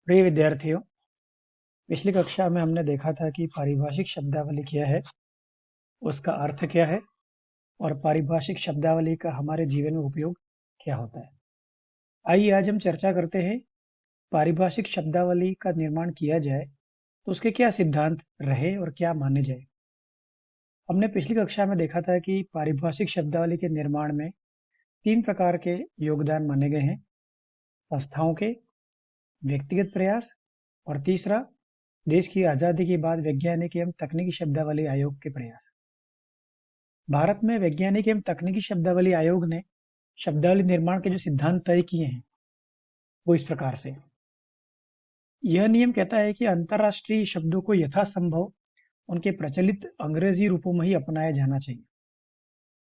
प्रिय विद्यार्थियों, पिछली कक्षा में हमने देखा था कि पारिभाषिक शब्दावली क्या है, उसका अर्थ क्या है और पारिभाषिक शब्दावली का हमारे जीवन में उपयोग क्या होता है। आइए आज हम चर्चा करते हैं, पारिभाषिक शब्दावली का निर्माण किया जाए तो उसके क्या सिद्धांत रहे और क्या माने जाए। हमने पिछली कक्षा में देखा था कि पारिभाषिक शब्दावली के निर्माण में 3 प्रकार के योगदान माने गए हैं: संस्थाओं के, व्यक्तिगत प्रयास और तीसरा देश की आज़ादी के बाद वैज्ञानिक एवं तकनीकी शब्दावली आयोग के प्रयास। भारत में वैज्ञानिक एवं तकनीकी शब्दावली आयोग ने शब्दावली निर्माण के जो सिद्धांत तय किए हैं वो इस प्रकार से। यह नियम कहता है कि अंतर्राष्ट्रीय शब्दों को यथासंभव उनके प्रचलित अंग्रेजी रूपों में ही अपनाया जाना चाहिए।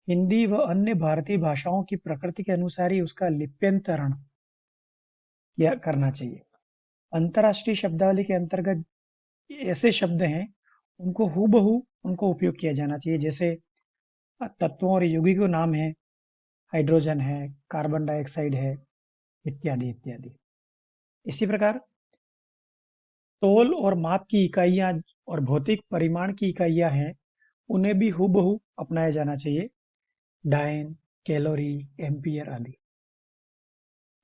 हिंदी व अन्य भारतीय भाषाओं की प्रकृति के अनुसार ही उसका लिप्यंतरण किया करना चाहिए। अंतर्राष्ट्रीय शब्दावली के अंतर्गत ऐसे शब्द हैं उनको हूबहू उनको उपयोग किया जाना चाहिए, जैसे तत्वों और यौगिकों नाम है, हाइड्रोजन है, कार्बन डाइऑक्साइड है, इत्यादि इत्यादि। इसी प्रकार तोल और माप की इकाइयाँ और भौतिक परिमाण की इकाइयाँ हैं, उन्हें भी हूबहू अपनाया जाना चाहिए, डायन, कैलोरी, एम्पियर आदि।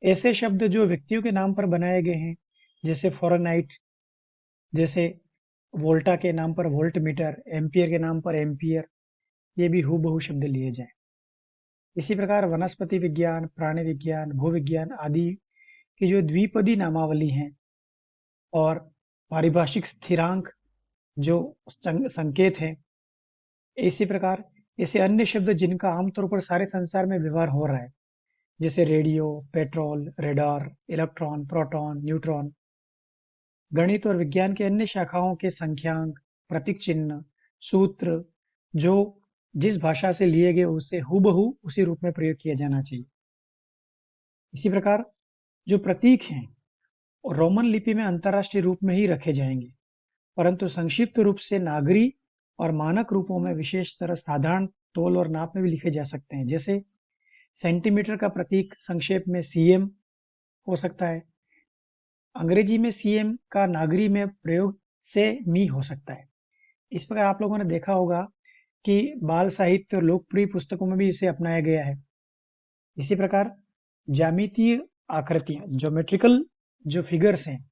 ऐसे शब्द जो व्यक्तियों के नाम पर बनाए गए हैं, जैसे फ़ारेनहाइट, जैसे वोल्टा के नाम पर वोल्ट मीटर, एम्पियर के नाम पर एम्पियर, ये भी हूबहू शब्द लिए जाएं। इसी प्रकार वनस्पति विज्ञान, प्राणी विज्ञान, भूविज्ञान आदि की जो द्विपदी नामावली हैं और पारिभाषिक स्थिरांक जो संकेत हैं, इसी प्रकार ऐसे अन्य शब्द जिनका आमतौर पर सारे संसार में व्यवहार हो रहा है, जैसे radio, petrol, radar, electron, proton, neutron, गणित और विज्ञान के अन्य शाखाओं के संख्यांक, प्रतीक चिन्ह, सूत्र जो जिस भाषा से लिए गए उसे हूबहू उसी रूप में प्रयोग किया जाना चाहिए। इसी प्रकार जो प्रतीक हैं रोमन लिपि में अंतर्राष्ट्रीय रूप में ही रखे जाएंगे, परंतु संक्षिप्त रूप से नागरी और मानक रूपों में विशेषतर साधारण तोल और नाप में भी लिखे जा सकते हैं। जैसे सेंटीमीटर का प्रतीक संक्षेप में सीएम हो सकता है, अंग्रेजी में सीएम का नागरी में प्रयोग से मी हो सकता है। इस प्रकार आप लोगों ने देखा होगा कि बाल साहित्य और लोकप्रिय पुस्तकों में भी इसे अपनाया गया है। इसी प्रकार ज्यामितीय आकृतियां, ज्योमेट्रिकल जो फिगर्स हैं,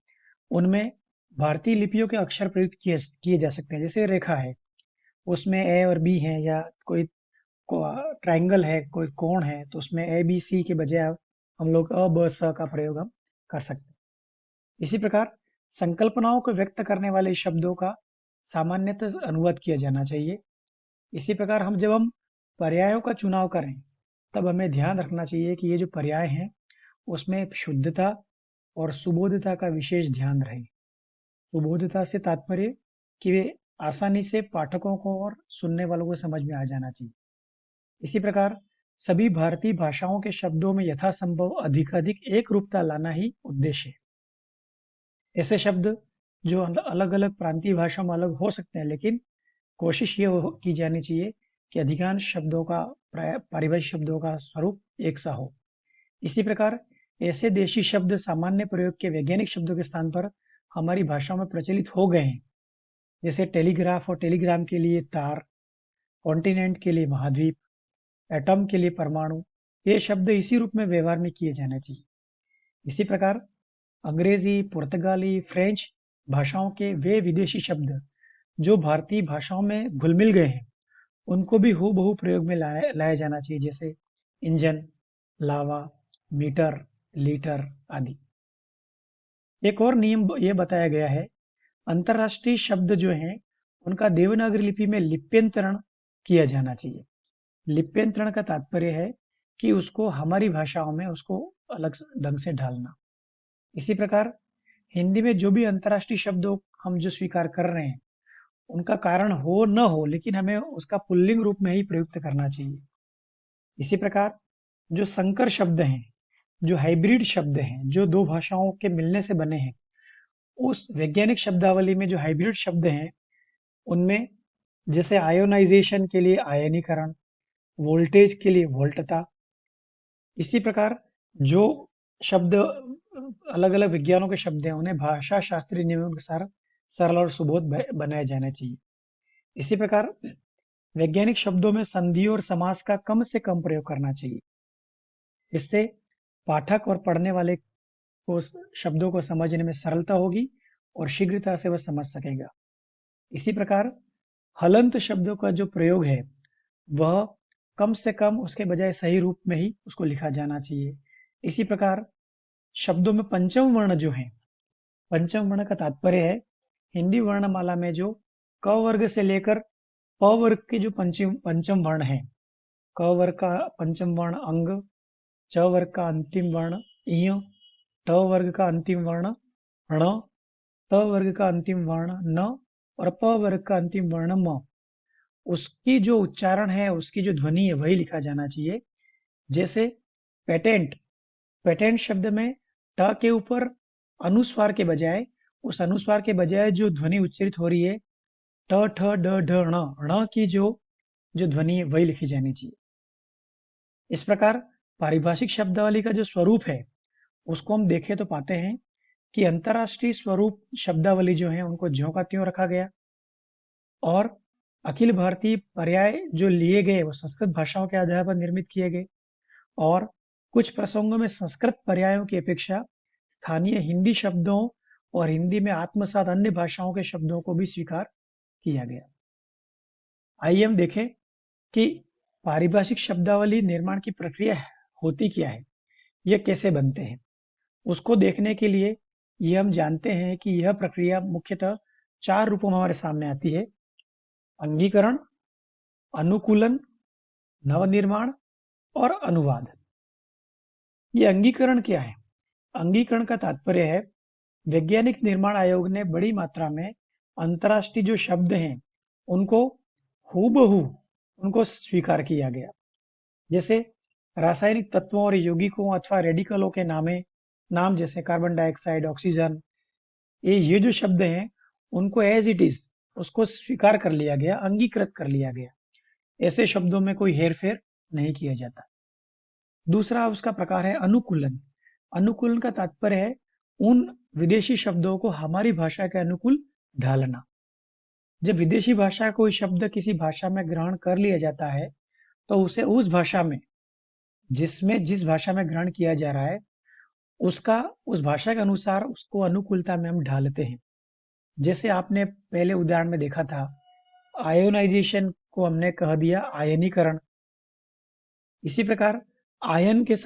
उनमें भारतीय लिपियों के अक्षर प्रयुक्त किए जा सकते हैं। जैसे रेखा है, उसमें ए और बी है, या कोई ट्रायंगल है, कोई कोण है, तो उसमें ए बी सी के बजाय हम लोग अ ब स का प्रयोग हम कर सकते हैं। इसी प्रकार संकल्पनाओं को व्यक्त करने वाले शब्दों का सामान्यतः अनुवाद किया जाना चाहिए। इसी प्रकार जब हम पर्यायों का चुनाव करें, तब हमें ध्यान रखना चाहिए कि ये जो पर्याय हैं उसमें शुद्धता और सुबोधता का विशेष ध्यान रहे। सुबोधता से तात्पर्य कि वे आसानी से पाठकों को और सुनने वालों को समझ में आ जाना चाहिए। इसी प्रकार सभी भारतीय भाषाओं के शब्दों में यथासंभव अधिकाधिक एक रूपता लाना ही उद्देश्य है। ऐसे शब्द जो अलग अलग प्रांतीय भाषाओं में अलग हो सकते हैं, लेकिन कोशिश ये की जानी चाहिए कि अधिकांश शब्दों का पारिभाषिक शब्दों का स्वरूप एक सा हो। इसी प्रकार ऐसे देशी शब्द सामान्य प्रयोग के वैज्ञानिक शब्दों के स्थान पर हमारी भाषाओं में प्रचलित हो गए हैं। जैसे टेलीग्राफ और टेलीग्राम के लिए तार, कॉन्टिनेंट के लिए महाद्वीप, एटम के लिए परमाणु, ये शब्द इसी रूप में व्यवहार में किए जाने चाहिए। इसी प्रकार अंग्रेजी, पुर्तगाली, फ्रेंच भाषाओं के वे विदेशी शब्द जो भारतीय भाषाओं में घुल मिल गए हैं, उनको भी हूबहू प्रयोग में लाया जाना चाहिए, जैसे इंजन, लावा, मीटर, लीटर आदि। एक और नियम ये बताया गया है, अंतर्राष्ट्रीय शब्द जो हैं उनका देवनागरी लिपि में लिप्यंतरण किया जाना चाहिए। लिप्यंतरण का तात्पर्य है कि उसको हमारी भाषाओं में उसको अलग ढंग से ढालना। इसी प्रकार हिंदी में जो भी अंतर्राष्ट्रीय शब्दों हम जो स्वीकार कर रहे हैं, उनका कारण हो न हो, लेकिन हमें उसका पुल्लिंग रूप में ही प्रयुक्त करना चाहिए। इसी प्रकार जो संकर शब्द हैं, जो हाइब्रिड शब्द हैं, जो दो भाषाओं के मिलने से बने हैं, उस वैज्ञानिक शब्दावली में जो हाइब्रिड शब्द हैं, उनमें जैसे आयोनाइजेशन के लिए आयनीकरण, वोल्टेज के लिए वोल्टता, इसी प्रकार जो शब्द अलग अलग विज्ञानों के शब्द हैं, उन्हें भाषा शास्त्रीय नियमों के अनुसार सरल और सुबोध बनाया जाना चाहिए। इसी प्रकार वैज्ञानिक शब्दों में संधियों और समास का कम से कम प्रयोग करना चाहिए। इससे पाठक और पढ़ने वाले को शब्दों को समझने में सरलता होगी और शीघ्रता से वह समझ सकेगा। इसी प्रकार हलंत शब्दों का जो प्रयोग है वह कम से कम उसके बजाय सही रूप में ही उसको लिखा जाना चाहिए। इसी प्रकार शब्दों में पंचम वर्ण जो है, पंचम वर्ण का तात्पर्य है हिंदी वर्णमाला में जो क वर्ग से लेकर प वर्ग के जो पंचम वर्ण है, क वर्ग का पंचम वर्ण अंग, च वर्ग का अंतिम वर्ण इय, ट वर्ग का अंतिम वर्ण ण, त वर्ग का अंतिम वर्ण न और प वर्ग का अंतिम वर्ण म, उसकी जो उच्चारण है, उसकी जो ध्वनि है वही लिखा जाना चाहिए। जैसे पेटेंट, पेटेंट शब्द में ट के ऊपर अनुस्वार के बजाय, उस अनुस्वार के बजाय जो ध्वनि उच्चारित हो रही है ट ठ ड ढ ण की जो ध्वनि है वही लिखी जानी चाहिए। इस प्रकार पारिभाषिक शब्दावली का जो स्वरूप है उसको हम देखें तो पाते हैं कि अंतर्राष्ट्रीय स्वरूप शब्दावली जो है उनको ज्यों का त्यों रखा गया और अखिल भारतीय पर्याय जो लिए गए वो संस्कृत भाषाओं के आधार पर निर्मित किए गए और कुछ प्रसंगों में संस्कृत पर्यायों की अपेक्षा स्थानीय हिंदी शब्दों और हिंदी में आत्मसात अन्य भाषाओं के शब्दों को भी स्वीकार किया गया। आइए हम देखें कि पारिभाषिक शब्दावली निर्माण की प्रक्रिया होती क्या है, यह कैसे बनते हैं। उसको देखने के लिए ये हम जानते हैं कि यह प्रक्रिया मुख्यतः 4 रूपों में हमारे सामने आती है: अंगीकरण, अनुकूलन, नवनिर्माण और अनुवाद। ये अंगीकरण क्या है? अंगीकरण का तात्पर्य है वैज्ञानिक निर्माण आयोग ने बड़ी मात्रा में अंतर्राष्ट्रीय जो शब्द हैं उनको हूबहू उनको स्वीकार किया गया। जैसे रासायनिक तत्वों और यौगिकों अथवा रेडिकलों के नाम जैसे कार्बन डाइऑक्साइड, ऑक्सीजन, ये जो शब्द हैं उनको एज इट इज उसको स्वीकार कर लिया गया, अंगीकृत कर लिया गया। ऐसे शब्दों में कोई हेरफेर नहीं किया जाता। दूसरा उसका प्रकार है अनुकूलन। अनुकूलन का तात्पर्य है उन विदेशी शब्दों को हमारी भाषा के अनुकूल ढालना। जब विदेशी भाषा कोई शब्द किसी भाषा में ग्रहण कर लिया जाता है तो उसे उस भाषा में जिस भाषा में ग्रहण किया जा रहा है उस भाषा के अनुसार उसको अनुकूलता में हम ढालते हैं। जैसे आपने पहले उदाहरण में देखा था, आयोनाइजेशन को हमने कह दिया आयनीकरण। इसी प्रकार आयन के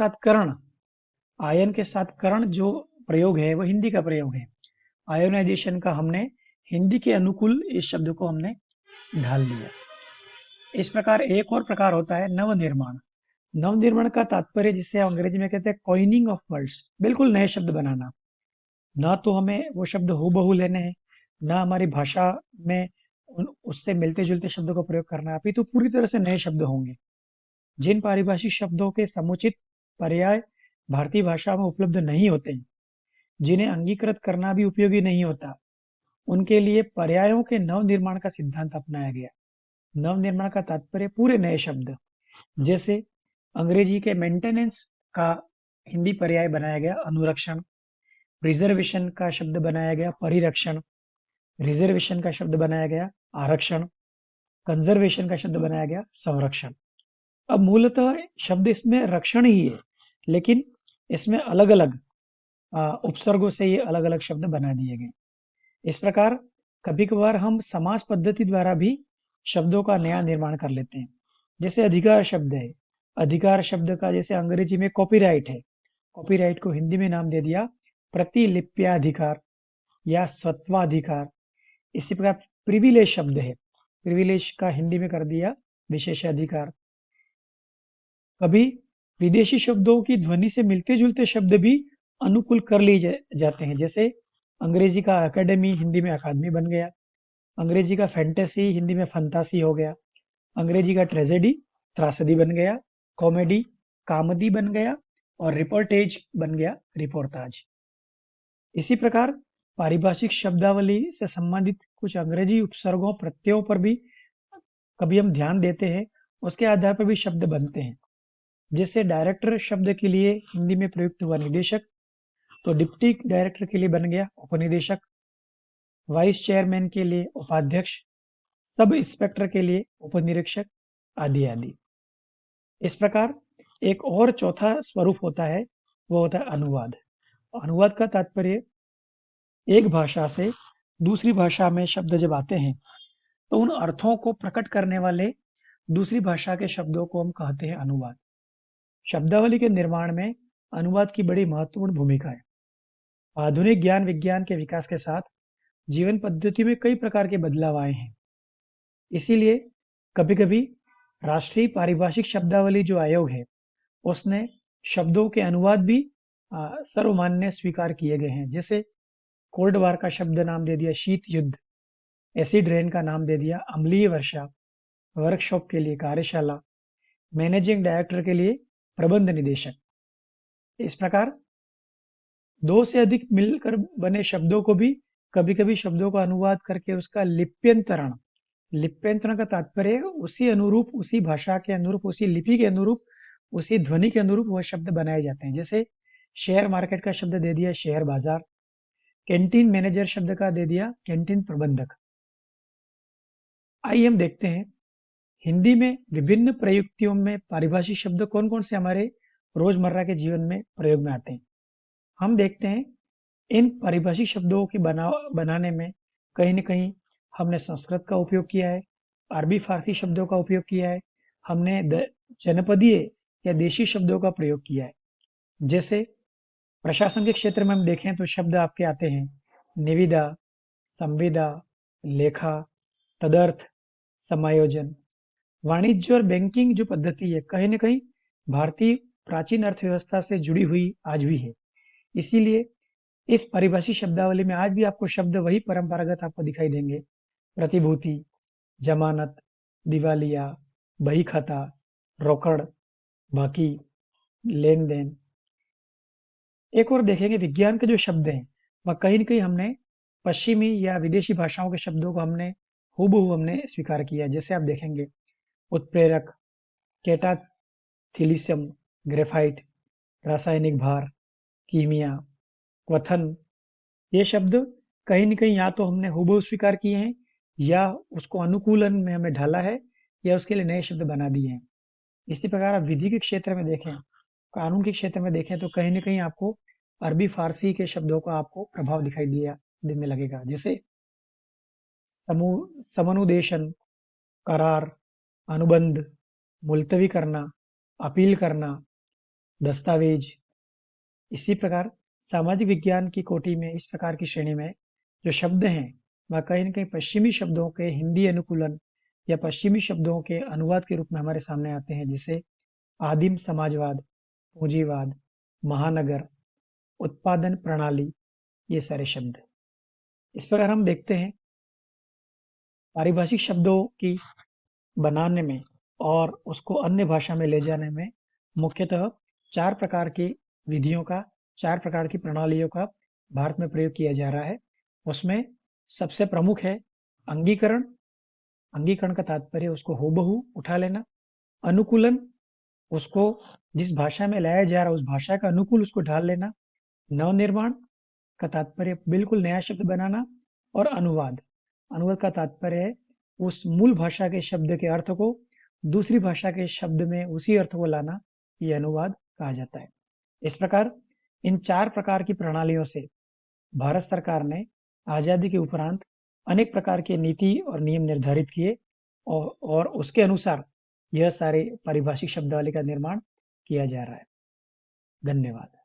साथ करण जो प्रयोग है वो हिंदी का प्रयोग है। आयोनाइजेशन का हमने हिंदी के अनुकूल इस शब्द को हमने ढाल दिया। इस प्रकार एक और प्रकार होता है नवनिर्माण। नवनिर्माण का तात्पर्य जिसे अंग्रेजी में कहते हैं कॉइनिंग ऑफ वर्ड्स, बिल्कुल नए शब्द बनाना। ना तो हमें वो शब्द हूबहू लेने हैं, ना हमारी भाषा में उससे मिलते जुलते शब्दों का प्रयोग करना है, अपितु पूरी तरह से नए शब्द होंगे। जिन पारिभाषिक शब्दों के समुचित पर्याय भारतीय भाषा में उपलब्ध नहीं होते, जिन्हें अंगीकृत करना भी उपयोगी नहीं होता, उनके लिए पर्यायों के नवनिर्माण का सिद्धांत अपनाया गया। नवनिर्माण का तात्पर्य पूरे नए शब्द। जैसे अंग्रेजी के मेंटेनेंस का हिंदी पर्याय बनाया गया अनुरक्षण, प्रिजर्वेशन का शब्द बनाया गया परिरक्षण, रिजर्वेशन का शब्द बनाया गया आरक्षण, कंजर्वेशन का शब्द बनाया गया संरक्षण। अब मूलतः शब्द इसमें रक्षण ही है, लेकिन इसमें अलग अलग उपसर्गों से ये अलग अलग शब्द बना दिए गए। इस प्रकार कभी कभार हम समास पद्धति द्वारा भी शब्दों का नया निर्माण कर लेते हैं। जैसे अधिकार शब्द है, अधिकार शब्द का जैसे अंग्रेजी में कॉपीराइट है, कॉपीराइट को हिंदी में नाम दे दिया प्रतिलिप्याधिकार या सत्वाधिकार। इसी प्रकार प्रिविलेज शब्द है, प्रिविलेज का हिंदी में कर दिया विशेषाधिकार। कभी विदेशी शब्दों की ध्वनि से मिलते जुलते शब्द भी अनुकूल कर लिए जाते हैं। जैसे अंग्रेजी का एकेडमी हिंदी में अकादमी बन गया, अंग्रेजी का फैंटेसी हिंदी में फंतासी हो गया, अंग्रेजी का ट्रेजेडी त्रासदी बन गया, कॉमेडी कामदी बन गया और रिपोर्टेज बन गया रिपोर्टाज। इसी प्रकार पारिभाषिक शब्दावली से संबंधित कुछ अंग्रेजी उपसर्गों प्रत्ययों पर भी कभी हम ध्यान देते हैं, उसके आधार पर भी शब्द बनते हैं। जैसे डायरेक्टर शब्द के लिए हिंदी में प्रयुक्त हुआ निदेशक, तो डिप्टी डायरेक्टर के लिए बन गया उपनिदेशक, वाइस चेयरमैन के लिए उपाध्यक्ष, सब इंस्पेक्टर के लिए उपनिरीक्षक, आदि आदि। इस प्रकार एक और चौथा स्वरूप होता है, वो होता है अनुवाद। अनुवाद का तात्पर्य एक भाषा से दूसरी भाषा में शब्द जब आते हैं तो उन अर्थों को प्रकट करने वाले दूसरी भाषा के शब्दों को हम कहते हैं अनुवाद। शब्दावली के निर्माण में अनुवाद की बड़ी महत्वपूर्ण भूमिका है। आधुनिक ज्ञान विज्ञान के विकास के साथ जीवन पद्धति में कई प्रकार के बदलाव आए हैं। इसीलिए कभी-कभी राष्ट्रीय पारिभाषिक शब्दावली जो आयोग है, उसने शब्दों के अनुवाद भी सर्वमान्य स्वीकार किए गए हैं। जैसे कोल्ड वार का शब्द नाम दे दिया शीत युद्ध, एसिड रेन का नाम दे दिया अम्लीय वर्षा, वर्कशॉप के लिए कार्यशाला, मैनेजिंग डायरेक्टर के लिए प्रबंध निदेशक। इस प्रकार दो से अधिक मिलकर बने शब्दों को भी कभी-कभी शब्दों का अनुवाद करके उसका लिप्यंतरण, लिप्यंतरण का तात्पर्य उसी अनुरूप, उसी भाषा के अनुरूप, उसी लिपि के अनुरूप, उसी ध्वनि के अनुरूप वह शब्द बनाए जाते हैं। जैसे शेयर मार्केट का शब्द दे दिया शेयर बाजार, कैंटीन मैनेजर शब्द का दे दिया कैंटीन प्रबंधक। आइए हम देखते हैं हिंदी में विभिन्न प्रयुक्तियों में पारिभाषिक शब्द कौन कौन से हमारे रोजमर्रा के जीवन में प्रयोग में आते हैं। हम देखते हैं इन पारिभाषिक शब्दों के बनाने में कहीं न कहीं हमने संस्कृत का उपयोग किया है, अरबी फारसी शब्दों का उपयोग किया है, हमने जनपदीय या देशी शब्दों का प्रयोग किया है। जैसे प्रशासन के क्षेत्र में हम देखें तो शब्द आपके आते हैं निविदा, संविदा, लेखा, तदर्थ, समायोजन। वाणिज्य और बैंकिंग जो पद्धति है कहीं न कहीं भारतीय प्राचीन अर्थव्यवस्था से जुड़ी हुई आज भी है। इसीलिए इस पारिभाषिक शब्दावली में आज भी आपको शब्द वही परंपरागत आपको दिखाई देंगे। प्रतिभूति, जमानत, दिवालिया, बहीखाता, रोकड़, बाकी, लेन देन। एक और देखेंगे विज्ञान के जो शब्द हैं वह कहीं न कहीं हमने पश्चिमी या विदेशी भाषाओं के शब्दों को हमने हूबहू हमने स्वीकार किया। जैसे आप देखेंगे उत्प्रेरक, कैटाथिलिसम, ग्रेफाइट, रासायनिक भार, कीमिया, क्वथन। ये शब्द कहीं न कहीं या तो हमने हूबहू स्वीकार किए हैं या उसको अनुकूलन में हमें ढाला है या उसके लिए नए शब्द बना दिए हैं। इसी प्रकार आप विधि के क्षेत्र में देखें, कानून के क्षेत्र में देखें तो कहीं न कहीं आपको अरबी फारसी के शब्दों का आपको प्रभाव दिखाई देने लगेगा। जैसे समनुदेशन, करार, अनुबंध, मुलतवी करना, अपील करना, दस्तावेज। इसी प्रकार सामाजिक विज्ञान की कोटि में इस प्रकार की श्रेणी में जो शब्द हैं वह कहीं न कहीं पश्चिमी शब्दों के हिंदी अनुकूलन या पश्चिमी शब्दों के अनुवाद के रूप में हमारे सामने आते हैं। जैसे आदिम समाजवाद, पूंजीवाद, महानगर, उत्पादन प्रणाली, ये सारे शब्द। इस प्रकार हम देखते हैं पारिभाषिक शब्दों की बनाने में और उसको अन्य भाषा में ले जाने में मुख्यतः 4 प्रकार की विधियों का, 4 प्रकार की प्रणालियों का भारत में प्रयोग किया जा रहा है। उसमें सबसे प्रमुख है अंगीकरण। अंगीकरण का तात्पर्य उसको हूबहू उठा लेना। अनुकूलन, उसको जिस भाषा में लाया जा रहा है उस भाषा का अनुकूल उसको ढाल लेना। नवनिर्माण का तात्पर्य बिल्कुल नया शब्द बनाना। और अनुवाद, अनुवाद का तात्पर्य है उस मूल भाषा के शब्द के अर्थ को दूसरी भाषा के शब्द में उसी अर्थ को लाना, ये अनुवाद कहा जाता है। इस प्रकार इन 4 प्रकार की प्रणालियों से भारत सरकार ने आजादी के उपरांत अनेक प्रकार के नीति और नियम निर्धारित किए और उसके अनुसार यह सारे पारिभाषिक शब्दावली का निर्माण किया जा रहा है। धन्यवाद।